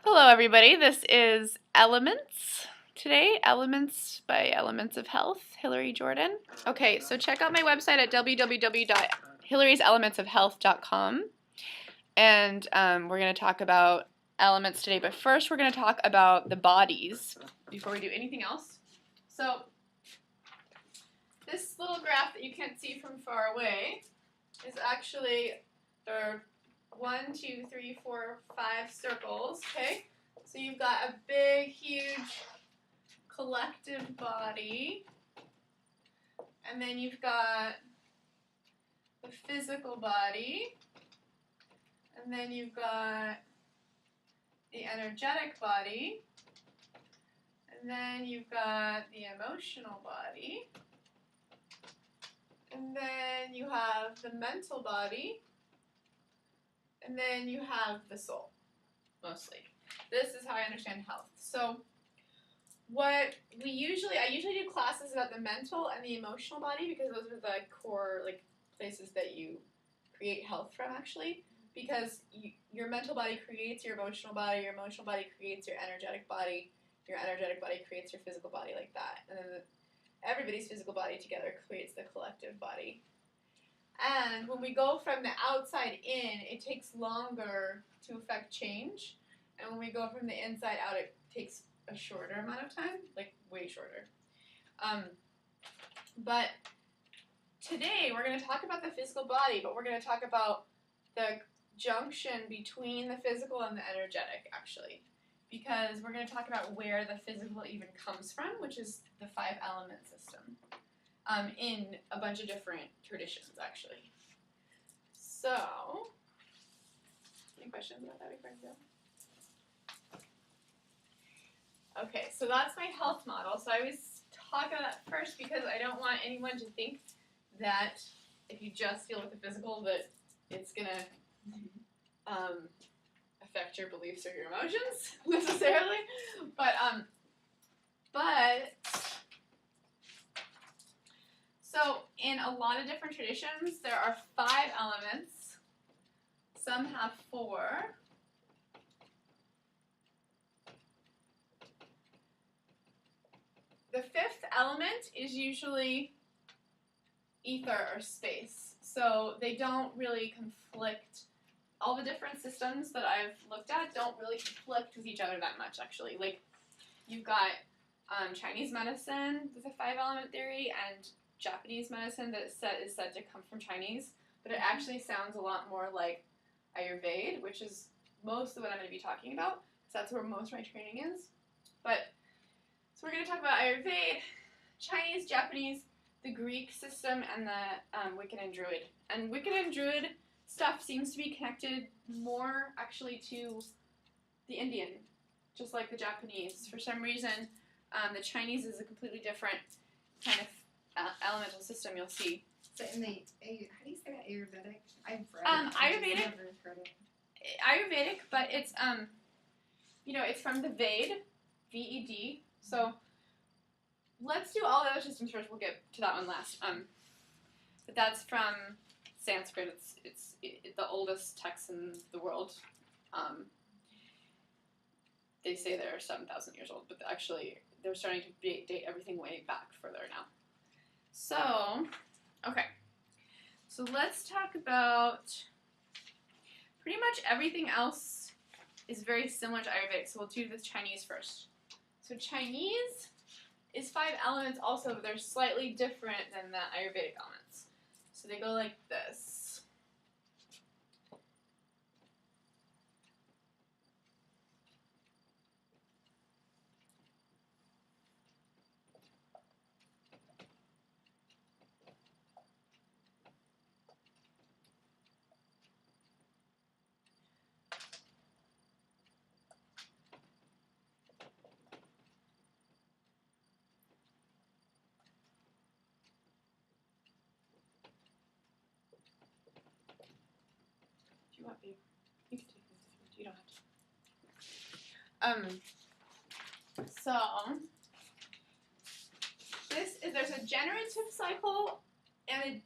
Hello, everybody. This is Elements today. Elements by Elements of Health, Hillary Jordan. Okay, so check out my website at www.hillary'selementsofhealth.com. And we're going to talk about elements today. But first, we're going to talk about the bodies before we do anything else. So, this little graph that you can't see from far away is actually there. 1, 2, 3, 4, 5 circles, okay? So you've got a big, huge collective body, and then you've got the physical body, and then you've got the energetic body, and then you've got the emotional body, and then you have the mental body, and then you have the soul, mostly. This is how I understand health. So I usually do classes about the mental and the emotional body because those are the core places that you create health from, actually. Because your mental body creates your emotional body creates your energetic body creates your physical body, like that. And then everybody's physical body together creates the collective body. And when we go from the outside in, it takes longer to affect change. And when we go from the inside out, it takes a shorter amount of time, like way shorter. But today we're going to talk about the physical body, but we're going to talk about the junction between the physical and the energetic, actually. Because we're going to talk about where the physical even comes from, which is the 5-element system. In a bunch of different traditions, actually. So, any questions about that before I go? Okay, so that's my health model. So I always talk about that first because I don't want anyone to think that if you just deal with the physical that it's going to affect your beliefs or your emotions, necessarily. But so in a lot of different traditions, there are 5 elements. Some have 4. The 5th element is usually ether or space. So they don't really conflict. All the different systems that I've looked at don't really conflict with each other that much, actually. Like, you've got Chinese medicine with a 5-element theory, and Japanese medicine that is said to come from Chinese, but it actually sounds a lot more like Ayurveda, which is most of what I'm going to be talking about, because that's where most of my training is. So we're going to talk about Ayurveda, Chinese, Japanese, the Greek system, and the Wiccan and Druid. And Wiccan and Druid stuff seems to be connected more, actually, to the Indian, just like the Japanese. For some reason, the Chinese is a completely different kind of elemental system, you'll see. So in the, how do you say that, Ayurvedic? I've read it. Ayurvedic. I've never heard it. Ayurvedic, but it's, it's from the Ved, V-E-D. So let's do all the other systems first. We'll get to that one last. But that's from Sanskrit. It's the oldest text in the world. They say they're 7,000 years old, but actually they're starting to date everything way back further now. So, okay. So let's talk about pretty much everything else is very similar to Ayurvedic. So we'll do the Chinese first. So Chinese is 5 elements also, but they're slightly different than the Ayurvedic elements. So they go like this. You can take this if you don't have to. So there's a generative cycle and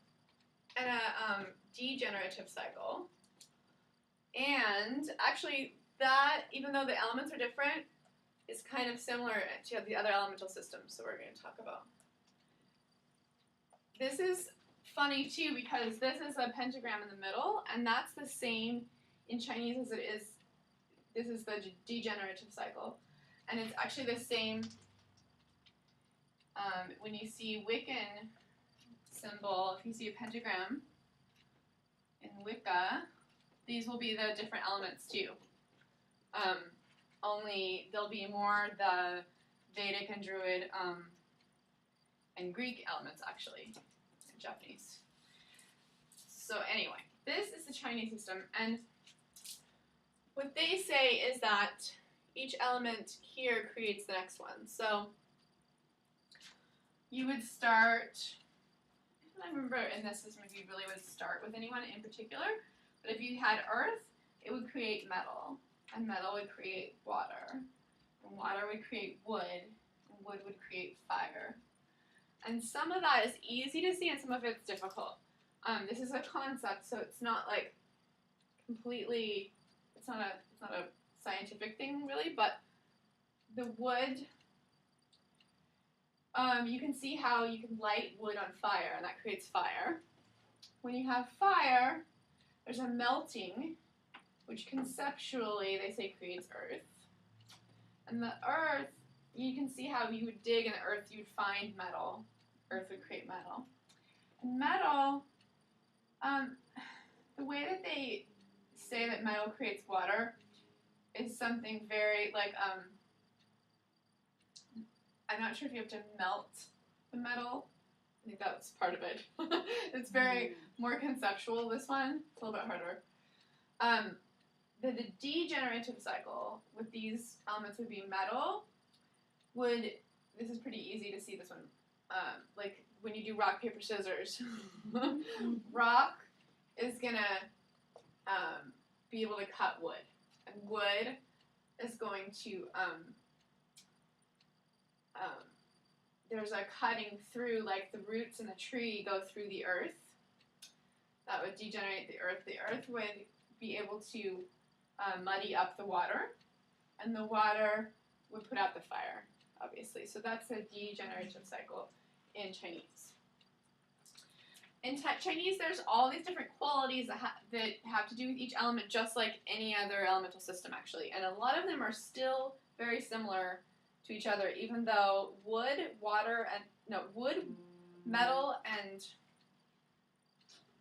a degenerative cycle. And actually that, even though the elements are different, is kind of similar to the other elemental systems that we're going to talk about. This is funny too because this is a pentagram in the middle, and that's the same in Chinese as it is. This is the degenerative cycle, and it's actually the same when you see Wiccan symbol. If you see a pentagram in Wicca, these will be the different elements too. Only there'll be more the Vedic and Druid and Greek elements actually in Japanese. So anyway, this is the Chinese system, and what they say is that each element here creates the next one. So you would start, I don't remember in this system if you really would start with anyone in particular, but if you had earth, it would create metal, and metal would create water, and water would create wood, and wood would create fire. And some of that is easy to see and some of it's difficult. This is a concept, so it's not like completely, it's not a scientific thing really, but the wood, you can see how you can light wood on fire, and that creates fire. When you have fire, there's a melting, which conceptually they say creates earth. And the earth, you can see how you would dig in the earth, you would find metal. Earth would create metal. And metal, the way that they say that metal creates water is something very, like, I'm not sure if you have to melt the metal. I think that's part of it. It's very more conceptual, this one. It's a little bit harder. The degenerative cycle with these elements would be metal. This is pretty easy to see this one. Like when you do rock, paper, scissors. Rock is going to be able to cut wood. And wood is going to, there's a cutting through, like the roots in the tree go through the earth. That would degenerate the earth. The earth would be able to muddy up the water, and the water would put out the fire, obviously. So that's a degenerative cycle in Chinese. In Chinese, there's all these different qualities that have to do with each element, just like any other elemental system, actually. And a lot of them are still very similar to each other, even though wood, metal, and,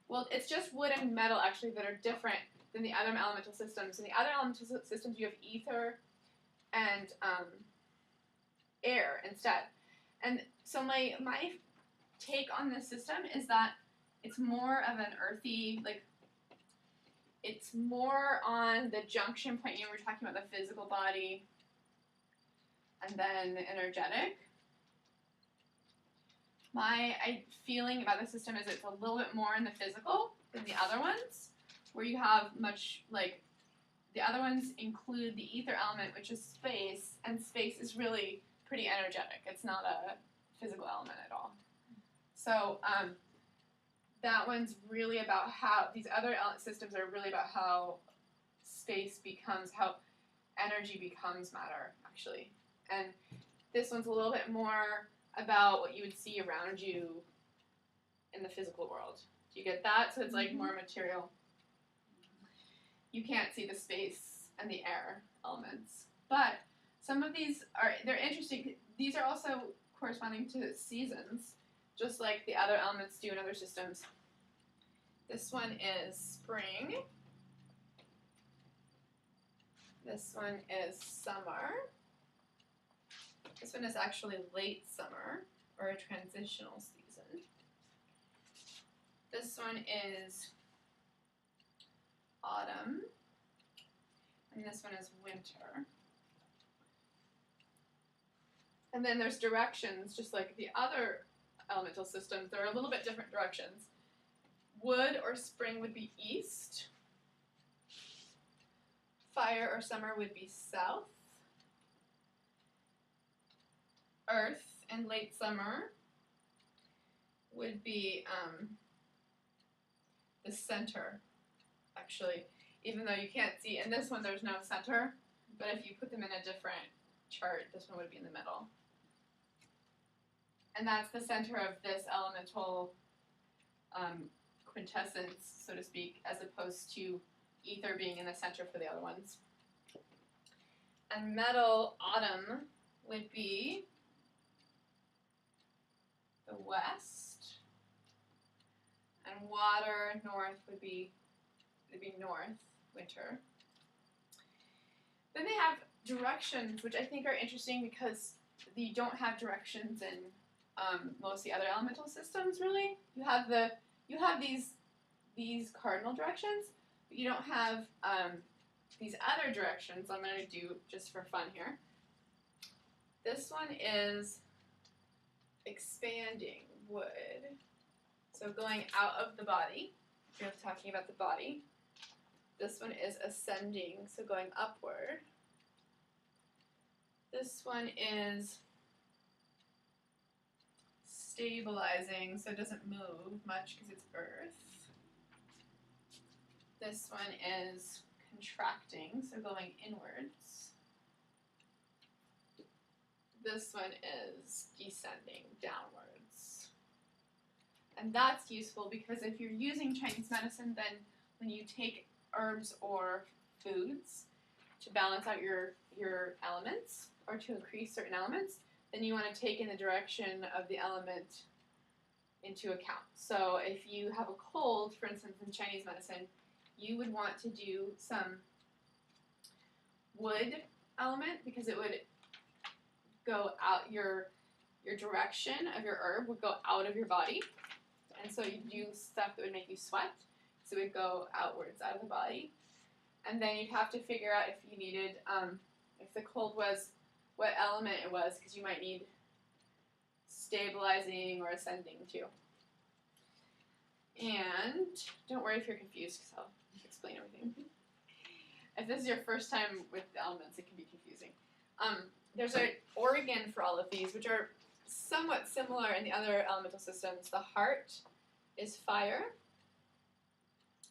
well, it's just wood and metal, actually, that are different than the other elemental systems. In the other elemental systems, you have ether and air instead. And so my take on this system is that it's more of an earthy, like, it's more on the junction point. You know, we're talking about the physical body and then the energetic. My feeling about the system is it's a little bit more in the physical than the other ones, where you have much, like, the other ones include the ether element, which is space, and space is really pretty energetic. It's not a physical element at all. So that one's really about how, these other systems are really about how space becomes, how energy becomes matter, actually. And this one's a little bit more about what you would see around you in the physical world. Do you get that? So it's like more material. You can't see the space and the air elements. But some of these they're interesting. These are also corresponding to seasons, just like the other elements do in other systems. This one is spring. This one is summer. This one is actually late summer, or a transitional season. This one is autumn. And this one is winter. And then there's directions, just like the other elemental systems. There are a little bit different directions. Wood or spring would be east. Fire or summer would be south. Earth in late summer would be the center, actually. even though you can't see. In this one, there's no center, but if you put them in a different chart, this one would be in the middle. And that's the center of this elemental quintessence, so to speak, as opposed to ether being in the center for the other ones. And metal, autumn, would be the west, and water, north, would be north, winter. Then they have directions, which I think are interesting because you don't have directions in most of the other elemental systems. Really, you have these cardinal directions, but you don't have these other directions. I'm going to do just for fun here. This one is expanding, wood. So going out of the body, if you're talking about the body. This one is ascending, so going upward. This one is stabilizing, so it doesn't move much because it's earth. This one is contracting, so going inwards. This one is descending downwards. And that's useful because if you're using Chinese medicine, then when you take herbs or foods to balance out your elements or to increase certain elements, then you want to take in the direction of the element into account. So if you have a cold, for instance, in Chinese medicine, you would want to do some wood element because it would go out, your direction of your herb would go out of your body. And so you do stuff that would make you sweat. So it would go outwards out of the body. And then you'd have to figure out if you needed, if the cold was, what element it was, because you might need stabilizing or ascending too. And don't worry if you're confused, because I'll explain everything. If this is your first time with the elements, it can be confusing. There's an organ for all of these, which are somewhat similar in the other elemental systems. The heart is fire.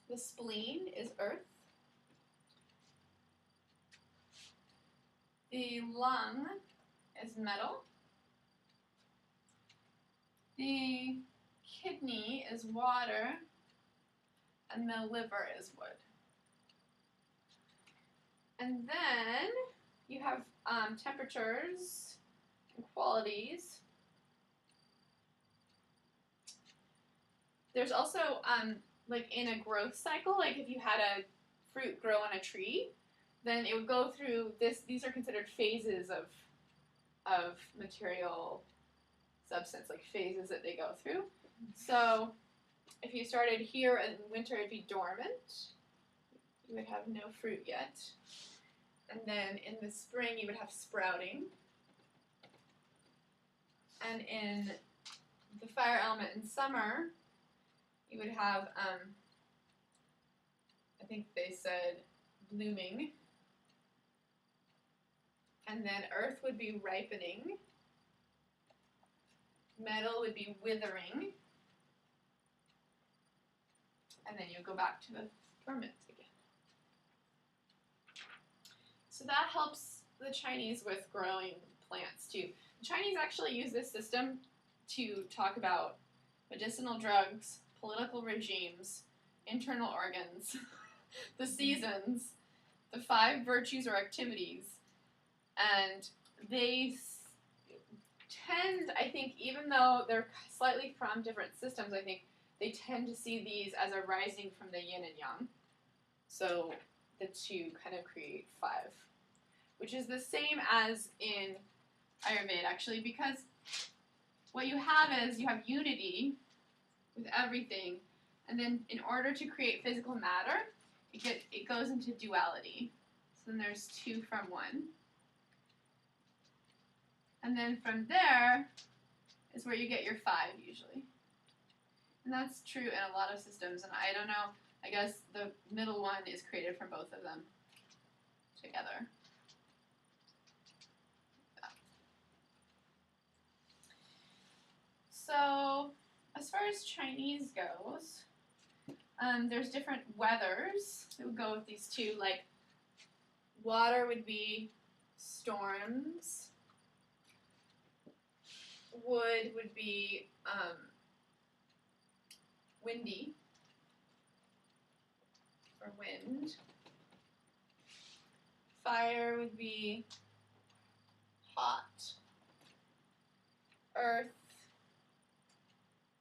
The spleen is earth. The lung is metal. The kidney is water. And the liver is wood. And then you have temperatures and qualities. There's also, like in a growth cycle, like if you had a fruit grow on a tree, then it would go through this. These are considered phases of material substance, like phases that they go through. So if you started here in winter, it'd be dormant. You would have no fruit yet. And then in the spring, you would have sprouting. And in the fire element in summer, you would have, I think they said, blooming. And then earth would be ripening. Metal would be withering. And then you go back to the dormant again. So that helps the Chinese with growing plants too. The Chinese actually use this system to talk about medicinal drugs, political regimes, internal organs, the seasons, the 5 virtues or activities, and they tend, I think, even though they're slightly from different systems, I think they tend to see these as a rising from the yin and yang. So the 2 kind of create 5, which is the same as in Ayurveda, actually, because what you have is you have unity with everything, and then in order to create physical matter, it goes into duality. So then there's 2 from 1. And then from there is where you get your 5 usually. And that's true in a lot of systems, and I don't know, I guess the middle one is created from both of them together. So, as far as Chinese goes, There's different weathers that would go with these two. Like water would be storms. Wood would be windy or wind. Fire would be hot. Earth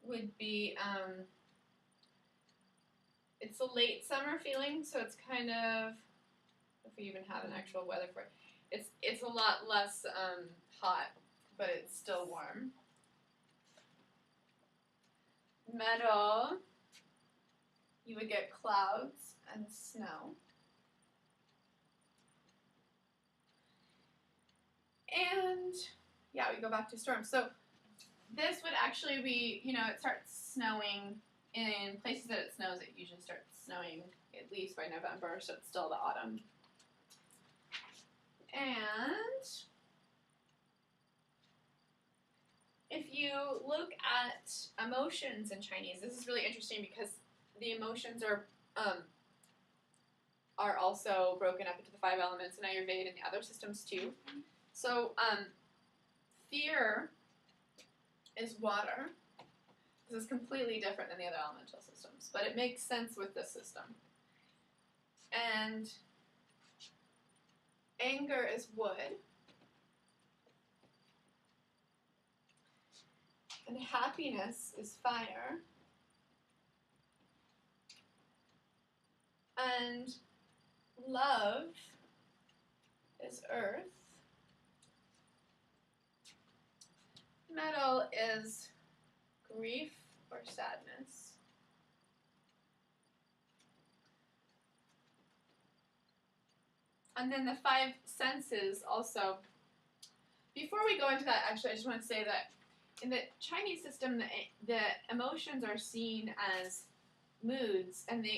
would be it's a late summer feeling, so it's kind of, if we even have an actual weather for it, it's a lot less hot, but it's still warm. Metal, you would get clouds and snow. And yeah, we go back to storms. So this would actually be, it starts snowing in places that it snows. It usually starts snowing at least by November, so it's still the autumn. And if you look at emotions in Chinese, this is really interesting because the emotions are also broken up into the 5 elements in Ayurveda and the other systems too. So fear is water. This is completely different than the other elemental systems, but it makes sense with this system. And anger is wood. And happiness is fire. And love is earth. Metal is grief or sadness. And then the 5 senses also. Before we go into that, actually, I just want to say that in the Chinese system, the emotions are seen as moods, and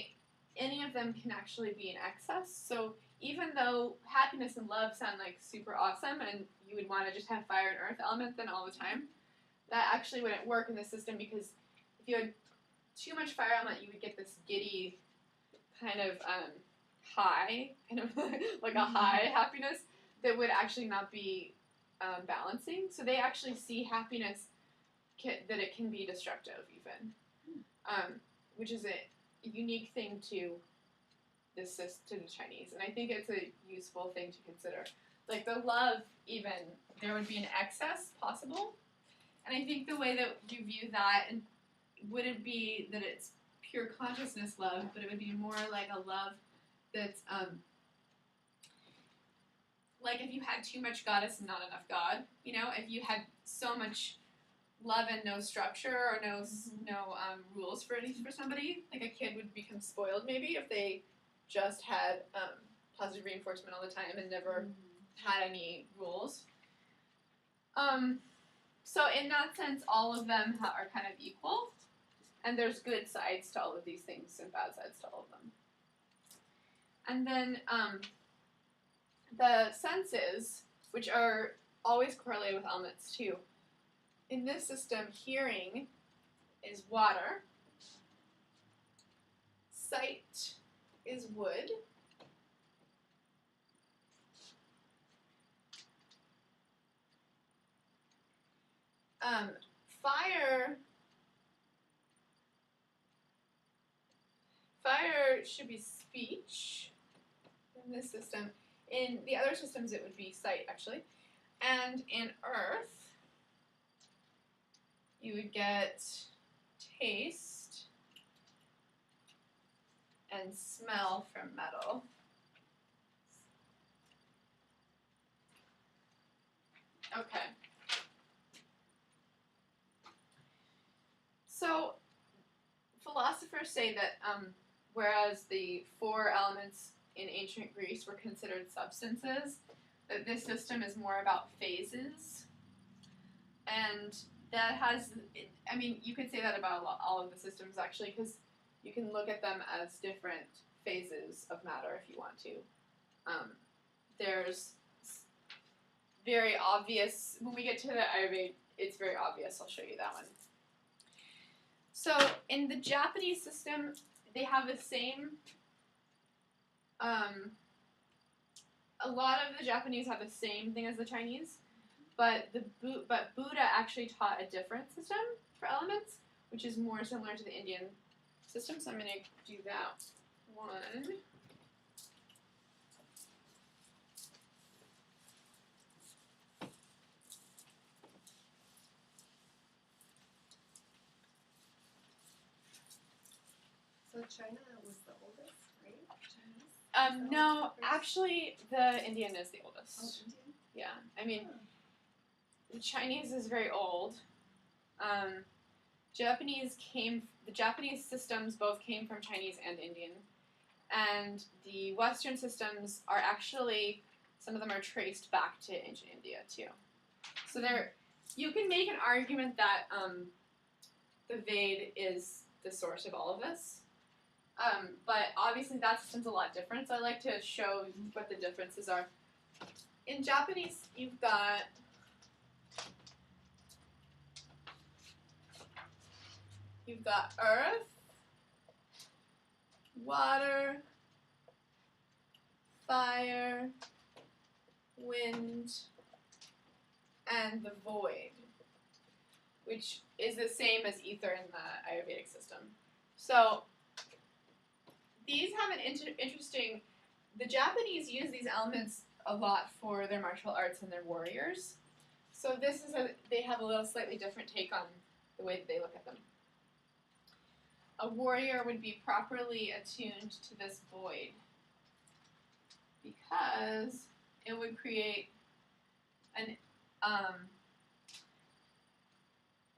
any of them can actually be in excess. So even though happiness and love sound like super awesome, and you would want to just have fire and earth element then all the time, that actually wouldn't work in the system, because if you had too much fire element, you would get this giddy kind of high, kind of like a high happiness that would actually not be balancing. So they actually see happiness that it can be destructive even, which is a unique thing to the Chinese, and I think it's a useful thing to consider. Like the love, even there would be an excess possible, and I think the way that you view that wouldn't be that it's pure consciousness love, but it would be more like a love that's like if you had too much goddess and not enough God, if you had so much love and no structure or no rules for somebody, like a kid would become spoiled maybe if they just had positive reinforcement all the time and never had any rules. So in that sense, all of them are kind of equal, and there's good sides to all of these things and bad sides to all of them. And then the senses, which are always correlated with elements too. In this system, hearing is water, sight is wood, fire should be speech in this system. In the other systems, it would be sight, actually. And in earth, you would get taste and smell from metal. Okay. So philosophers say that whereas the 4 elements in ancient Greece were considered substances, that this system is more about phases. And that has, you could say that about all of the systems actually, because you can look at them as different phases of matter if you want to. There's very obvious, when we get to the Ayurveda, it's very obvious. I'll show you that one. So in the Japanese system, they have the same. A lot of the Japanese have the same thing as the Chinese, but Buddha actually taught a different system for elements, which is more similar to the Indian system. So I'm going to do that one. So China was the oldest, right? No, actually, the Indian is the Oh, oldest. Indian? Yeah, I mean, Oh. the Chinese is very old. The Japanese systems both came from Chinese and Indian. And the Western systems are actually, some of them are traced back to ancient India too. So you can make an argument that the Ved is the source of all of this. But obviously that system's a lot different, so I like to show what the differences are. In Japanese, you've got earth, water, fire, wind, and the void, which is the same as ether in the Ayurvedic system. So these have an interesting. The Japanese use these elements a lot for their martial arts and their warriors. So they have a little slightly different take on the way that they look at them. A warrior would be properly attuned to this void because it would create an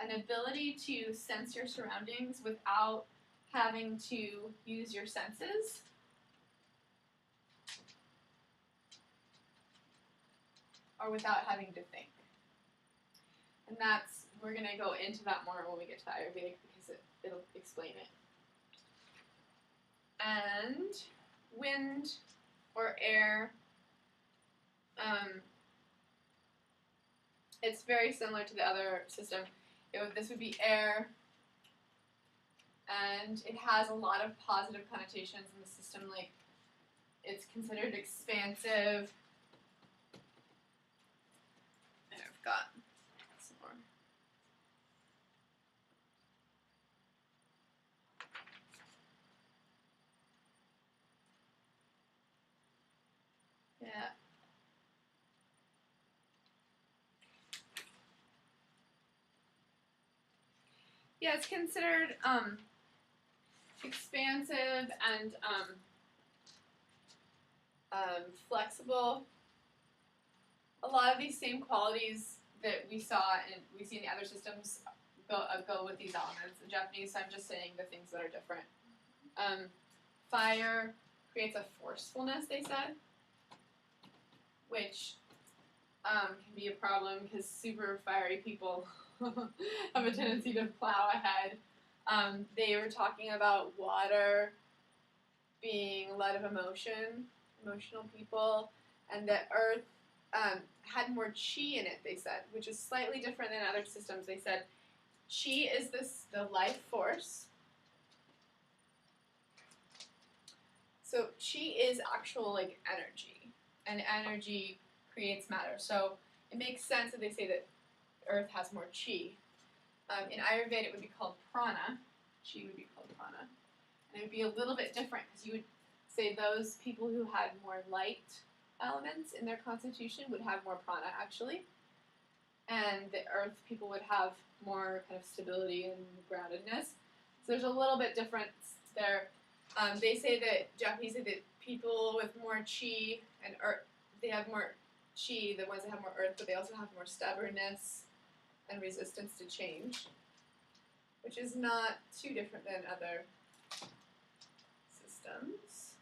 ability to sense your surroundings without having to use your senses. Or without having to think. And we're going to go into that more when we get to the Ayurvedic because it'll explain it. And wind or air, it's very similar to the other system. This would be air, and it has a lot of positive connotations in the system, like it's considered expansive. And I've got some more. Yeah. Yeah, it's considered expansive and flexible. A lot of these same qualities that we see in the other systems go with these elements. In Japanese, I'm just saying the things that are different. Fire creates a forcefulness, they said, which can be a problem because super fiery people have a tendency to plow ahead. They were talking about water being led of emotional people, and that earth had more chi in it, they said, which is slightly different than other systems. They said chi is the life force. So chi is actual like energy, and energy creates matter. So it makes sense that they say that earth has more chi. In Ayurveda, it would be called prana. Chi would be called prana. And it would be a little bit different because you would say those people who had more light elements in their constitution would have more prana, actually. And the earth people would have more kind of stability and groundedness. So there's a little bit difference there. They say that Japanese say that people with more chi and earth, they have more chi, the ones that have more earth, but they also have more stubbornness and resistance to change, which is not too different than other systems.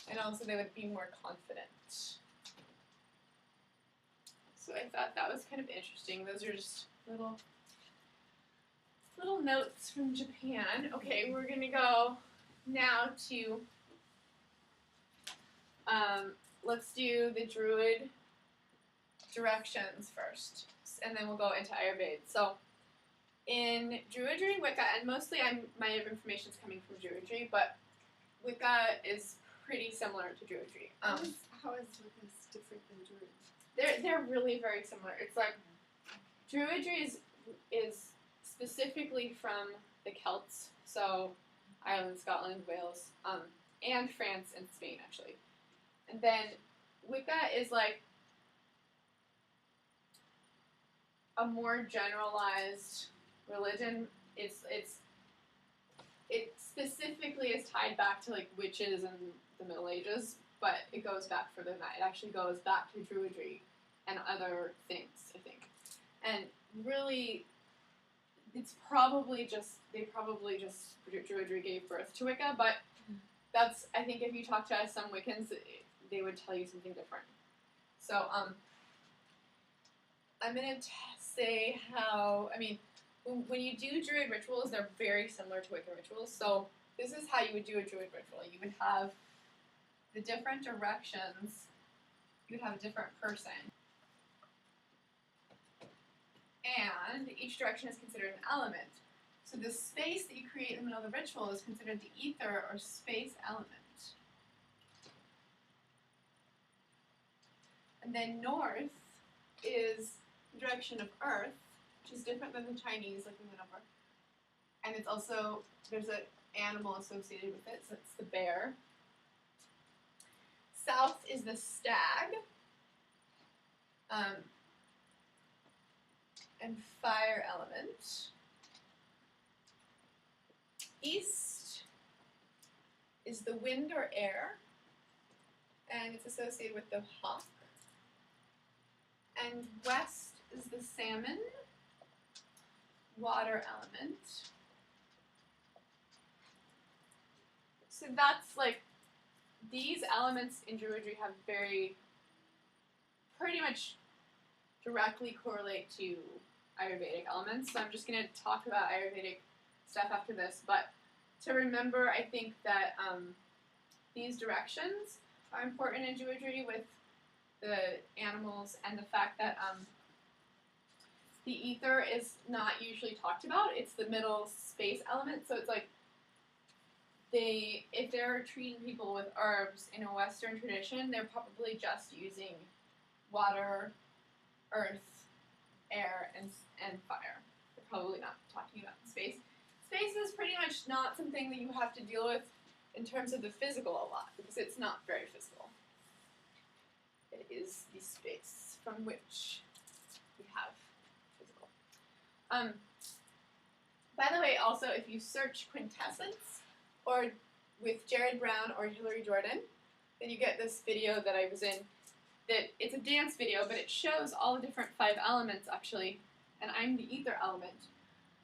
And also they would be more confident. So I thought that was kind of interesting. Those are just little notes from Japan. Okay, we're gonna go now to let's do the Druid directions first, and then we'll go into Ayurveda. So in Druidry, Wicca, and mostly my information is coming from Druidry, but Wicca is pretty similar to Druidry. How is Wicca different than Druid? They're really very similar. It's like Druidry is specifically from the Celts, so Ireland, Scotland, Wales, and France and Spain actually. And then Wicca is like a more generalized religion. It specifically is tied back to like witches and the Middle Ages, but it goes back further than that. It actually goes back to Druidry and other things, I think. And really, Druidry gave birth to Wicca, but that's, I think if you talk to some Wiccans, they would tell you something different. So, I'm going to say how, when you do Druid rituals, they're very similar to Wiccan rituals. So, this is how you would do a Druid ritual. You would have the different directions, you would have a different person. And each direction is considered an element. So the space that you create in the middle of the ritual is considered the ether or space element. And then north is the direction of earth, which is different than the Chinese, like we went over. And it's also, there's an animal associated with it, so it's the bear. South is the stag. And fire element. East is the wind or air, and it's associated with the hawk. And west is the salmon, water element. So that's like, these elements in Druidry have pretty much directly correlate to Ayurvedic elements. So I'm just going to talk about Ayurvedic stuff after this, but to remember, I think that these directions are important in Druidry with the animals, and the fact that the ether is not usually talked about. It's the middle space element, so it's like if they're treating people with herbs in a Western tradition, they're probably just using water, earth, air, and fire. They're probably not talking about space. Space is pretty much not something that you have to deal with in terms of the physical a lot, because it's not very physical. It is the space from which we have physical. By the way, also, if you search quintessence, or with Jared Brown or Hillary Jordan, then you get this video that I was in. That it's a dance video, but it shows all the different 5 elements actually, and I'm the ether element.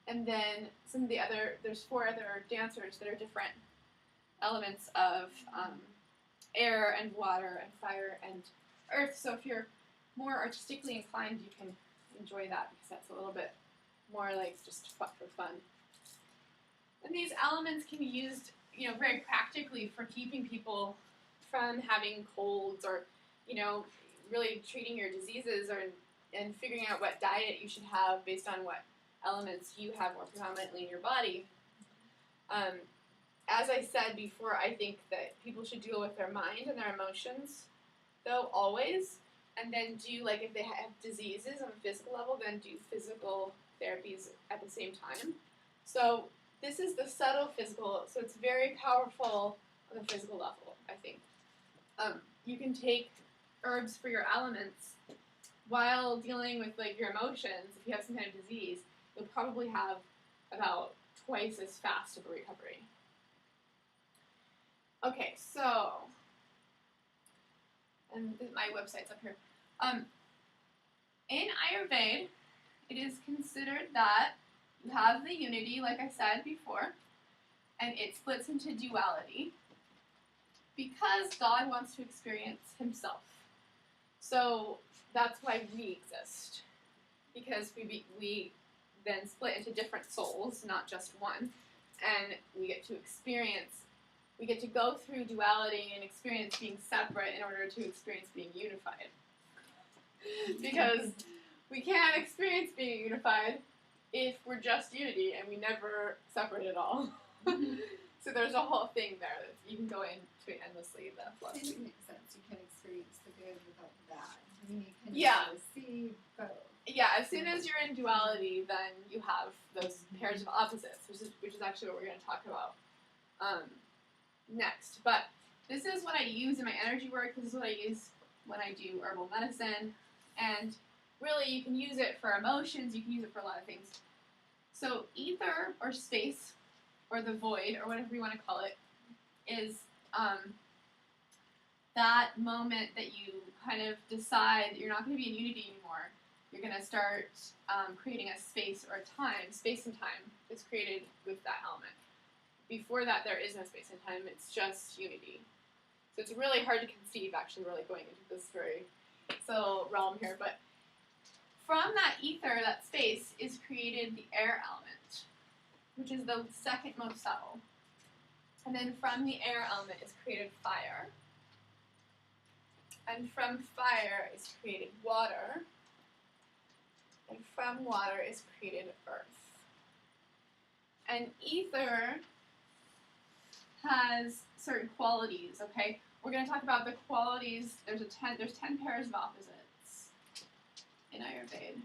And then there's 4 other dancers that are different elements of air and water and fire and earth. So if you're more artistically inclined, you can enjoy that, because that's a little bit more like just for fun. And these elements can be used, very practically for keeping people from having colds, or really treating your diseases, and figuring out what diet you should have based on what elements you have more predominantly in your body. As I said before, I think that people should deal with their mind and their emotions, though, always, and then do, like, if they have diseases on a physical level, then do physical therapies at the same time. So this is the subtle physical, so it's very powerful on the physical level, I think. You can take herbs for your elements while dealing with, like, your emotions. If you have some kind of disease, you'll probably have about twice as fast of a recovery. Okay, so, and my website's up here. In Ayurveda, it is considered that you have the unity, like I said before, and it splits into duality, because God wants to experience himself. So that's why we exist, because we then split into different souls, not just one, and we get to go through duality and experience being separate in order to experience being unified. Because we can't experience being unified if we're just unity and we never separate at all? So there's a whole thing there that you can go into endlessly. The It philosophy. makes sense. You can experience the good without the bad. I mean, you can Yeah. see both. Yeah, as soon as you're in duality, then you have those pairs of opposites, which is actually what we're going to talk about next. But this is what I use in my energy work. This is what I use when I do herbal medicine. And really, you can use it for emotions. You can use it for a lot of things. So ether or space or the void or whatever you want to call it is that moment that you kind of decide that you're not going to be in unity anymore. You're going to start creating a space or a time. Space and time is created with that element. Before that, there is no space and time. It's just unity. So it's really hard to conceive, actually, really going into this very subtle realm here. But from that ether, that space, is created the air element, which is the second most subtle. And then from the air element is created fire. And from fire is created water. And from water is created earth. And ether has certain qualities, okay? We're going to talk about the qualities. There's 10 pairs of opposites in Ayurveda.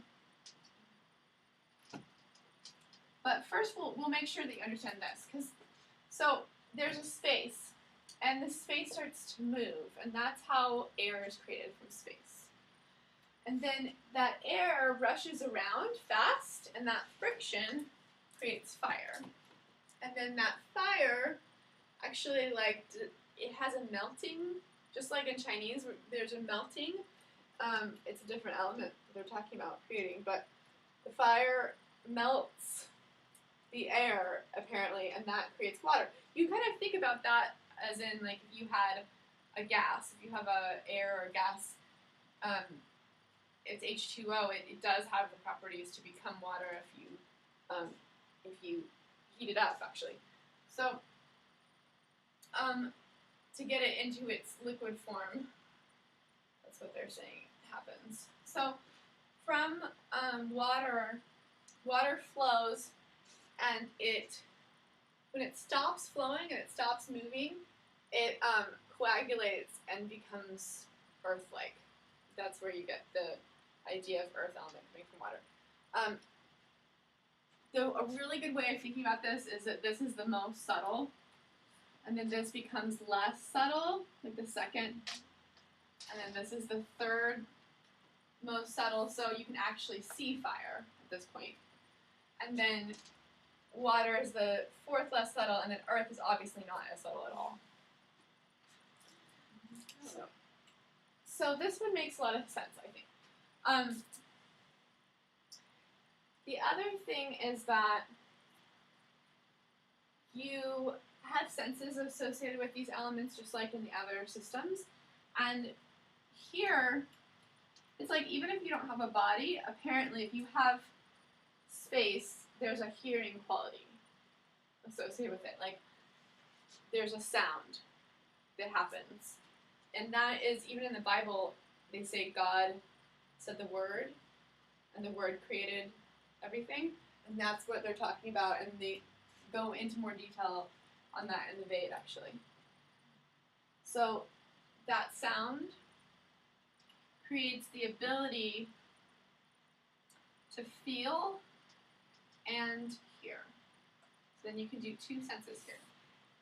But first we'll make sure that you understand this, so there's a space, and the space starts to move, and that's how air is created from space. And then that air rushes around fast, and that friction creates fire. And then that fire actually, it has a melting, just like in Chinese, there's a melting. It's a different element they're talking about creating, but the fire melts the air, apparently, and that creates water. You kind of think about that as in, like, if you had a gas, if you have a air or gas, it's H2O, it does have the properties to become water if you heat it up, actually. So, to get it into its liquid form, that's what they're saying happens. So, from water flows, and when it stops flowing and it stops moving, it coagulates and becomes earth-like. That's where you get the idea of earth element coming from water. So a really good way of thinking about this is that this is the most subtle, and then this becomes less subtle, like the second, and then this is the third most subtle, so you can actually see fire at this point. And then water is the fourth less subtle, and then earth is obviously not as subtle at all. So this one makes a lot of sense, I think. The other thing is that you have senses associated with these elements, just like in the other systems. And here, it's like even if you don't have a body, apparently if you have space, there's a hearing quality associated with it. Like, there's a sound that happens. And that is, even in the Bible, they say God said the word, and the word created everything. And that's what they're talking about, and they go into more detail on that in the Veda, actually. So, that sound creates the ability to feel and hear. So then you can do two senses here.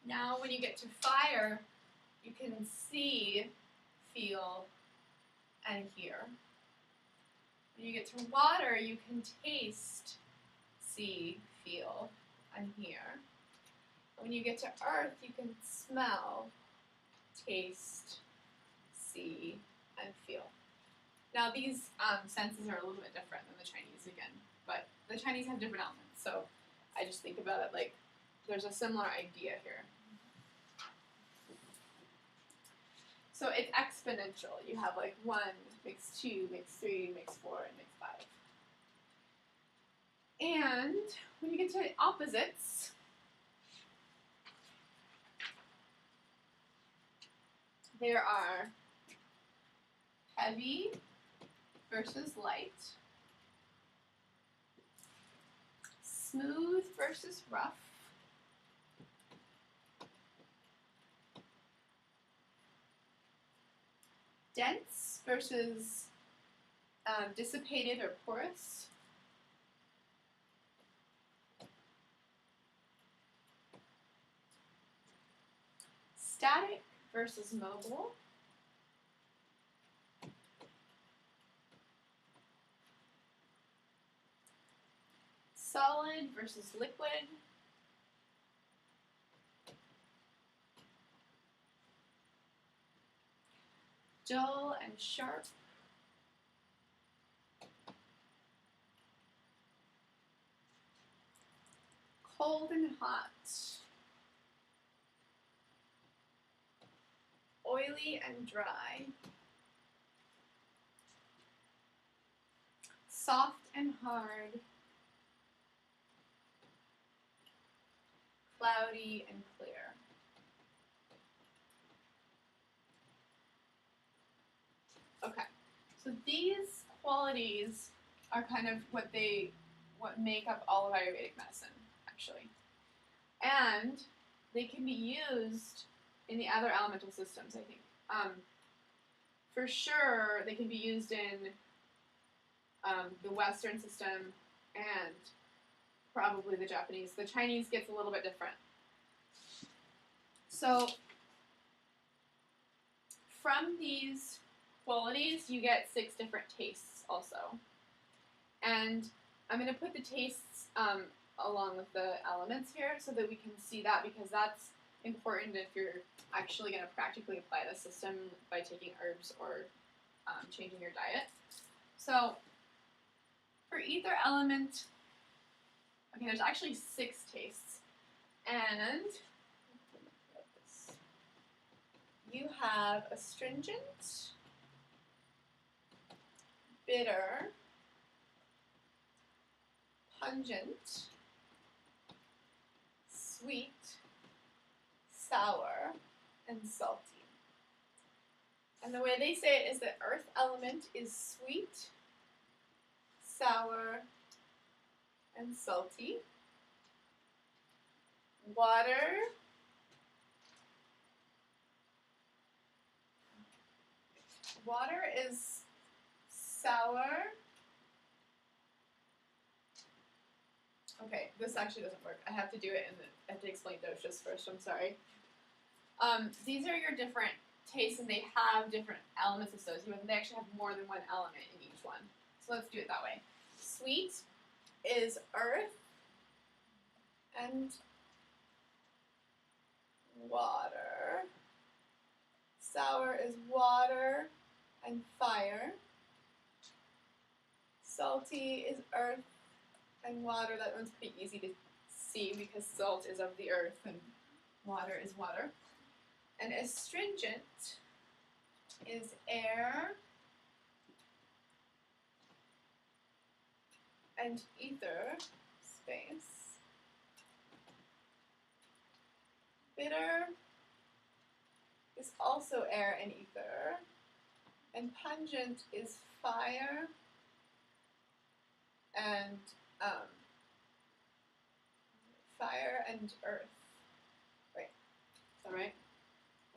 Now when you get to fire, you can see, feel, and hear. When you get to water, you can taste, see, feel, and hear. When you get to earth, you can smell, taste, see, and feel. Now these senses are a little bit different than the Chinese again, but the Chinese have different elements, so I just think about it like there's a similar idea here. So it's exponential. You have like 1 makes 2, makes 3, makes 4, and makes 5. And when you get to opposites, there are heavy versus light, smooth versus rough. Dense versus dissipated or porous. Static versus mobile. Solid versus liquid. Dull and sharp. Cold and hot. Oily and dry. Soft and hard. Cloudy and clear. Okay, so these qualities are kind of what make up all of Ayurvedic medicine, actually. And they can be used in the other elemental systems, I think. For sure, they can be used in the Western system and probably the Japanese. The Chinese gets a little bit different. So, from these qualities, you get 6 different tastes also. And I'm going to put the tastes along with the elements here so that we can see that, because that's important if you're actually going to practically apply the system by taking herbs or changing your diet. So, for either element, okay, there's actually 6 tastes. And you have astringent, bitter, pungent, sweet, sour, and salty. And the way they say it is that earth element is sweet, sour, and salty. Water is sour. Okay, this actually doesn't work. I have to do it, and I have to explain doshas first. I'm sorry. These are your different tastes, and they have different elements associated with them. They actually have more than one element in each one. So let's do it that way. Sweet is earth and water. Sour is water and fire. Salty is earth and water. That one's pretty easy to see because salt is of the earth and water is water. And astringent is air and ether, space. Bitter is also air and ether. And pungent is fire and earth. Right. Is that right?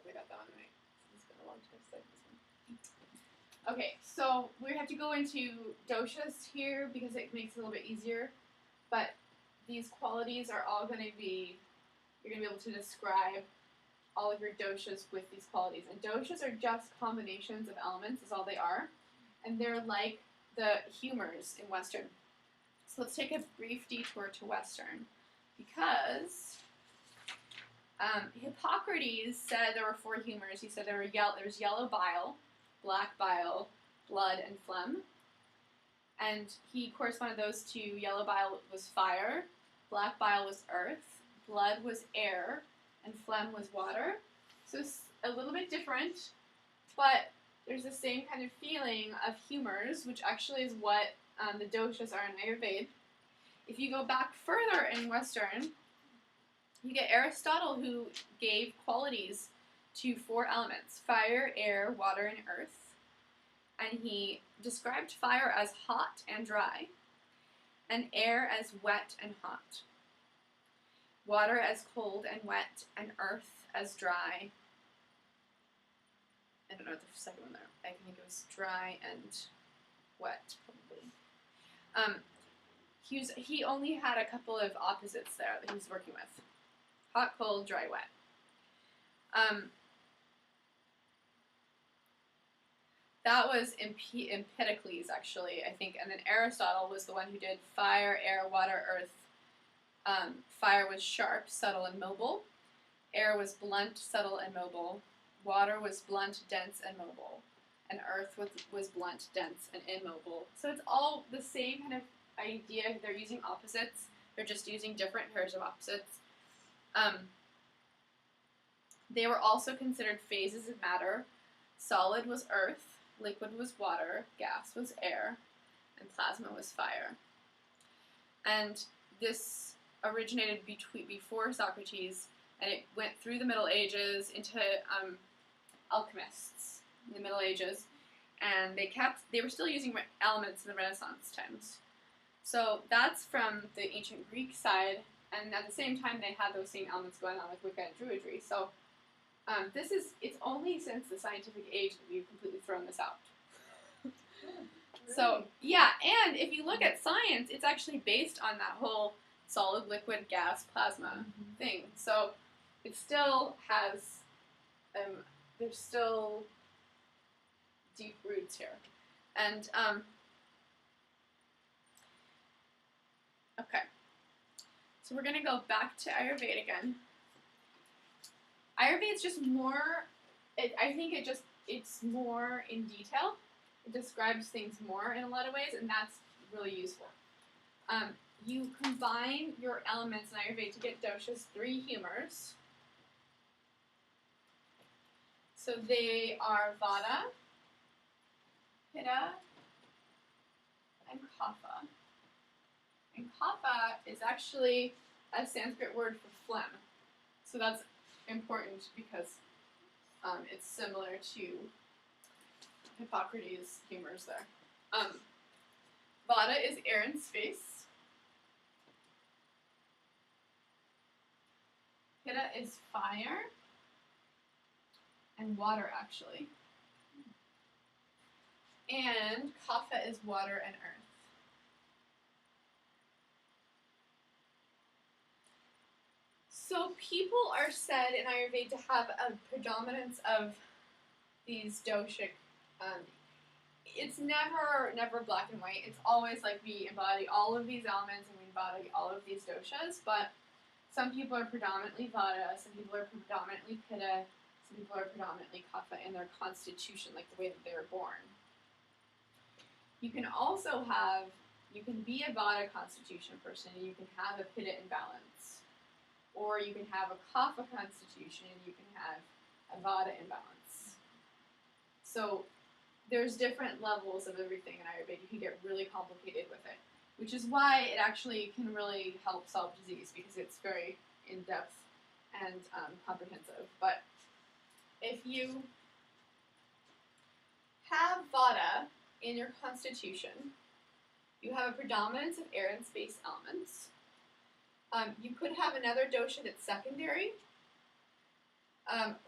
I got that one right. It's been a long time since I did this one. Okay, so we have to go into doshas here because it makes it a little bit easier. But these qualities are all going to be, you're going to be able to describe all of your doshas with these qualities. And doshas are just combinations of elements, is all they are. And they're like the humors in Western. So let's take a brief detour to Western. Because Hippocrates said there were 4 humors. He said there's yellow bile, black bile, blood, and phlegm. And he corresponded those to yellow bile was fire, black bile was earth, blood was air, and phlegm was water. So it's a little bit different, but there's the same kind of feeling of humors, which actually is what the doshas are in Ayurveda. If you go back further in Western, you get Aristotle, who gave qualities to 4 elements: fire, air, water, and earth. And he described fire as hot and dry. and air as wet and hot, water as cold and wet, and earth as dry. I don't know the second one there. I think it was dry and wet, probably. He only had a couple of opposites there that he was working with. Hot, cold, dry, wet. That was Empedocles, actually, I think. And then Aristotle was the one who did fire, air, water, earth. Fire was sharp, subtle, and mobile. Air was blunt, subtle, and mobile. Water was blunt, dense, and mobile. And earth was blunt, dense, and immobile. So it's all the same kind of idea. They're using opposites. They're just using different pairs of opposites. They were also considered phases of matter. Solid was earth, liquid was water, gas was air, and plasma was fire. And this originated before Socrates, and it went through the Middle Ages into alchemists in the Middle Ages, and they were still using elements in the Renaissance times. So that's from the ancient Greek side, and at the same time they had those same elements going on with Wicca and Druidry. So it's only since the scientific age that we've completely thrown this out. So, yeah, and if you look at science, it's actually based on that whole solid, liquid, gas, plasma thing. So it still has, there's still deep roots here. And, okay. So we're going to go back to Ayurveda again. Ayurveda is just more, I think it's more in detail. It describes things more in a lot of ways, and that's really useful. You combine your elements in Ayurveda to get doshas, 3 humors. So they are Vata, Pitta, and Kapha. And Kapha is actually a Sanskrit word for phlegm. So that's important because it's similar to Hippocrates' humors there. Vata is air and space. Pitta is fire and water, actually. And Kapha is water and earth. So people are said in Ayurveda to have a predominance of these doshic. It's never black and white. It's always like we embody all of these elements and we embody all of these doshas. But some people are predominantly Vata, some people are predominantly Pitta, some people are predominantly Kapha in their constitution, like the way that they were born. You can also you can be a Vata constitution person and you can have a Pitta imbalance. Or you can have a Kapha constitution and you can have a Vata imbalance. So there's different levels of everything in Ayurveda. You can get really complicated with it, which is why it actually can really help solve disease because it's very in-depth and comprehensive. But if you have Vata in your constitution, you have a predominance of air and space elements. You could have another dosha that's secondary.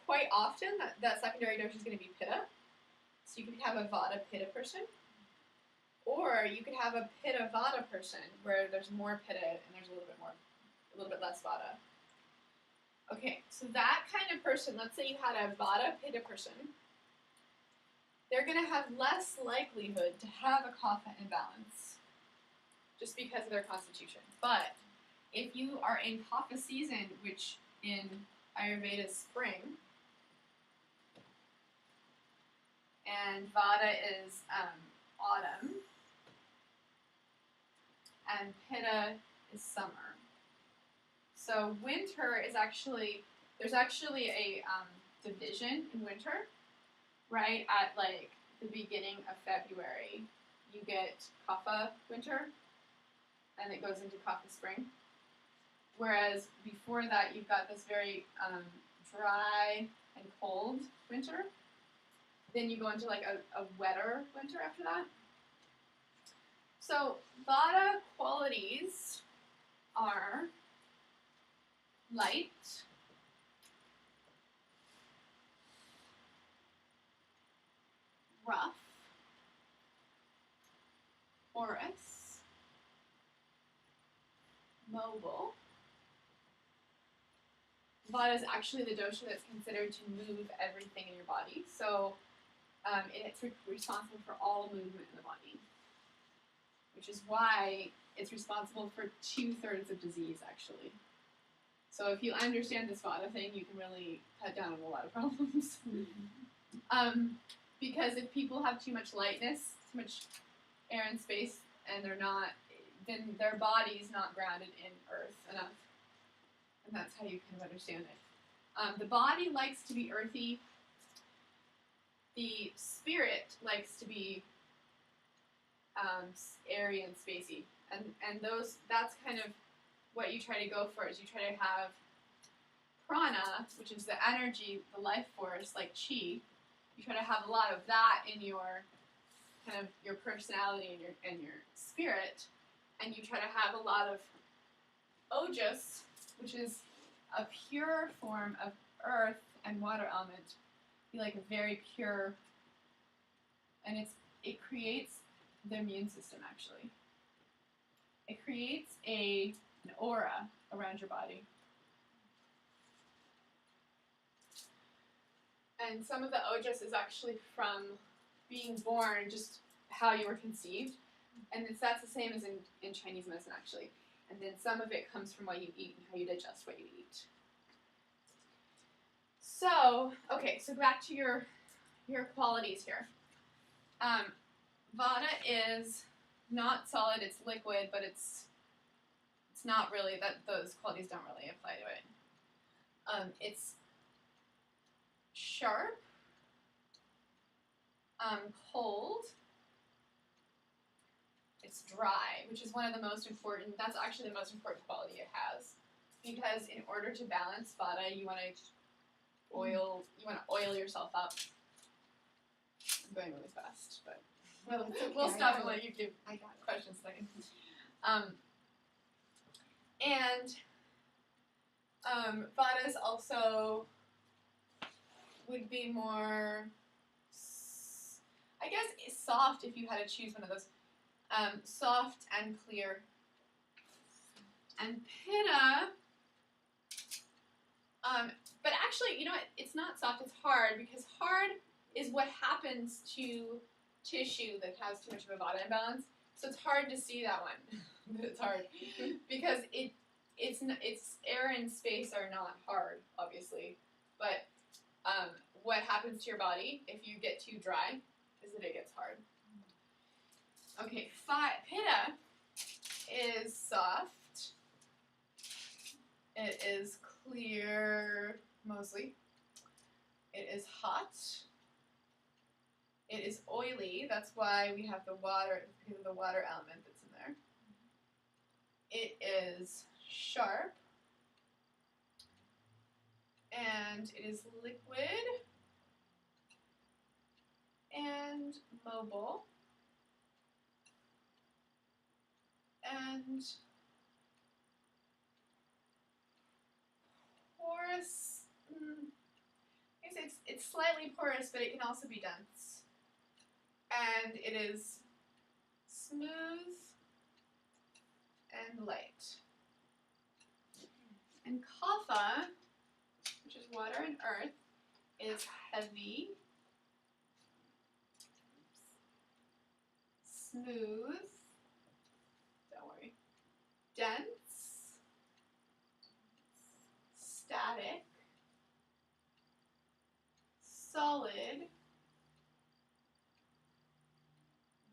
Quite often, that secondary dosha is going to be Pitta. So you could have a Vata Pitta person. Or you could have a Pitta Vata person where there's more Pitta and there's a little bit less Vata. Okay, so that kind of person, let's say you had a Vata Pitta person, they're going to have less likelihood to have a Kapha imbalance just because of their constitution. But if you are in Kapha season, which in Ayurveda is spring, and Vata is autumn, and Pitta is summer. So winter is there's actually a division in winter, right? At like the beginning of February, you get Kapha winter, and it goes into Kapha spring. Whereas before that, you've got this very dry and cold winter. Then you go into like a wetter winter after that. So Vata qualities are light, rough, porous, mobile. Vata is actually the dosha that's considered to move everything in your body. So it's responsible for all movement in the body, which is why it's responsible for 2/3 of disease, actually. So if you understand this Vata thing, you can really cut down on a lot of problems. Because if people have too much lightness, too much air and space, and then their body's not grounded in earth enough. And that's how you kind of understand it. The body likes to be earthy. The spirit likes to be airy and spacey. And that's kind of what you try to go for, is you try to have prana, which is the energy, the life force, like chi. You try to have a lot of that in your kind of your personality and your spirit, and you try to have a lot of ojas, which is a pure form of earth and water element, be like a very pure, and it creates the immune system, actually. It creates an aura around your body. And some of the ojas is actually from being born, just how you were conceived. And that's the same as in Chinese medicine, actually. And then some of it comes from what you eat and how you digest what you eat. So, okay, so back to your qualities here. Vata is not solid, it's liquid, but it's not really, those qualities don't really apply to it. It's sharp, cold, it's dry, which is one of the most important, that's actually the most important quality it has. Because in order to balance Vata, you want to oil yourself up. I'm going really fast, but we'll stop and let you give questions in a second. Vatas also would be more, I guess, soft if you had to choose one of those. Soft and clear. And Pitta, but actually, you know what? It's not soft, it's hard, because hard is what happens to tissue that has too much of a Vata imbalance. So it's hard to see that one. It's hard because it's air and space are not hard, obviously, but what happens to your body if you get too dry is that it gets hard. Okay, Pitta is soft. It is clear, mostly. It is hot. It is oily. That's why we have the water, because of the water element that's in there. It is sharp. And it is liquid. And mobile. And porous. I guess it's slightly porous, but it can also be dense. And it is smooth and light. And Kapha, which is water and earth, is heavy, smooth, don't worry, dense, static, solid,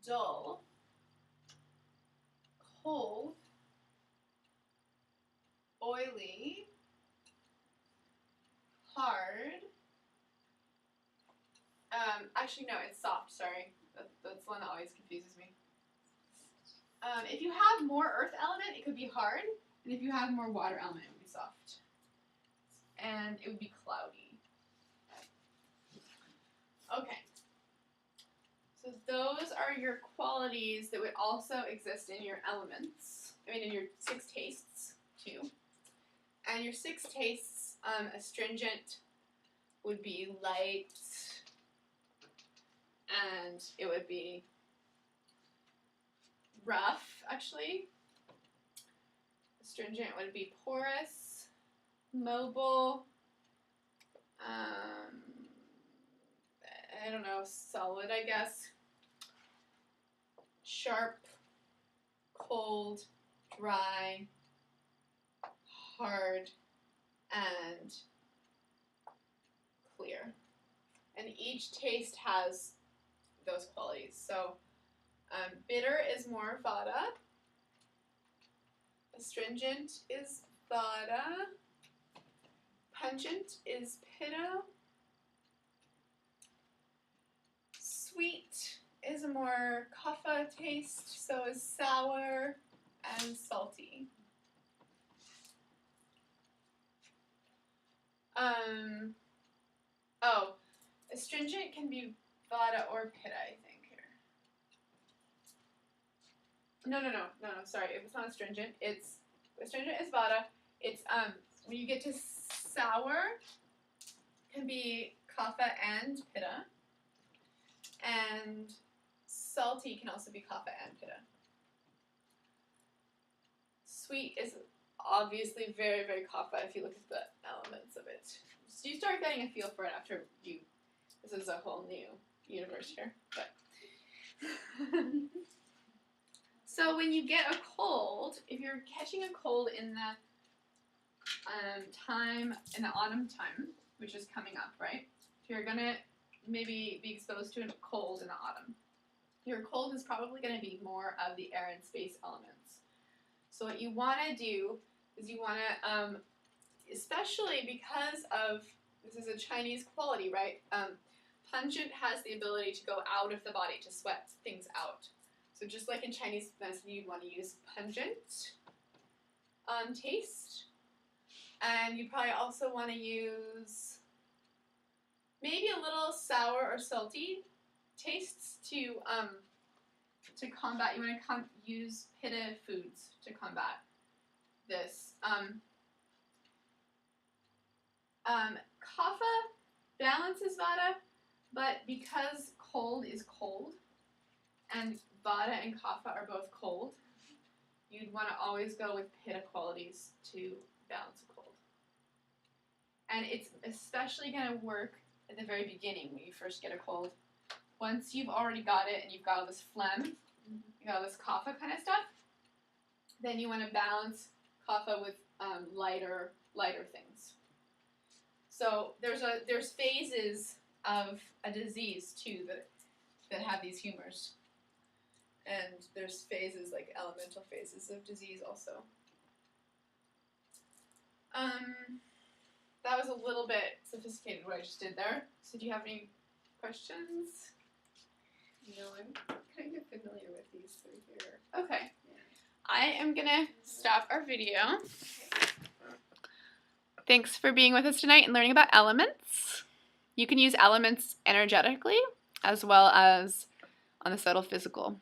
dull, cold, oily, hard. Actually, no, it's soft. Sorry, that's the one that always confuses me. If you have more earth element, it could be hard, and if you have more water element, it would be soft, and it would be cloudy. Okay, so So those are your qualities that would also exist in your elements. I mean, in your 6 tastes, too. And your 6 tastes, astringent would be light, and it would be rough, actually. Astringent would be porous, mobile, I don't know, solid, I guess. Sharp, cold, dry, hard, and clear. And each taste has those qualities. So bitter is more vada. Astringent is vada. Pungent is pitta. Sweet is a more kapha taste, so is sour and salty. Astringent can be vada or pitta, I think, here. No, sorry, it's not astringent. Astringent is vada. It's, when you get to sour, can be kapha and pitta. And salty can also be kapha and pitta. Sweet is obviously very, very kapha if you look at the elements of it. So you start getting a feel for it after you, this is a whole new universe here. But so when you get a cold, if you're catching a cold in the autumn time, which is coming up, right? If you're gonna maybe be exposed to a cold in the autumn, your cold is probably gonna be more of the air and space elements. So what you wanna do is you wanna, especially because of, this is a Chinese quality, right? Pungent has the ability to go out of the body, to sweat things out. So just like in Chinese medicine, you'd want to use pungent taste. And you probably also want to use maybe a little sour or salty tastes to combat. You want to use pitta foods to combat this. Kapha balances vada, but because cold is cold, and vada and kapha are both cold, you'd want to always go with pitta qualities to balance a cold. And it's especially going to work at the very beginning when you first get a cold. Once you've already got it and you've got all this phlegm, you got all this kapha kind of stuff, then you want to balance kapha with lighter things. So there's phases of a disease too that have these humors. And there's phases, like elemental phases of disease also. That was a little bit sophisticated what I just did there. So do you have any questions? No, I'm kind of familiar with these through here. Okay. Yeah. I am gonna stop our video. Thanks for being with us tonight and learning about elements. You can use elements energetically as well as on the subtle physical.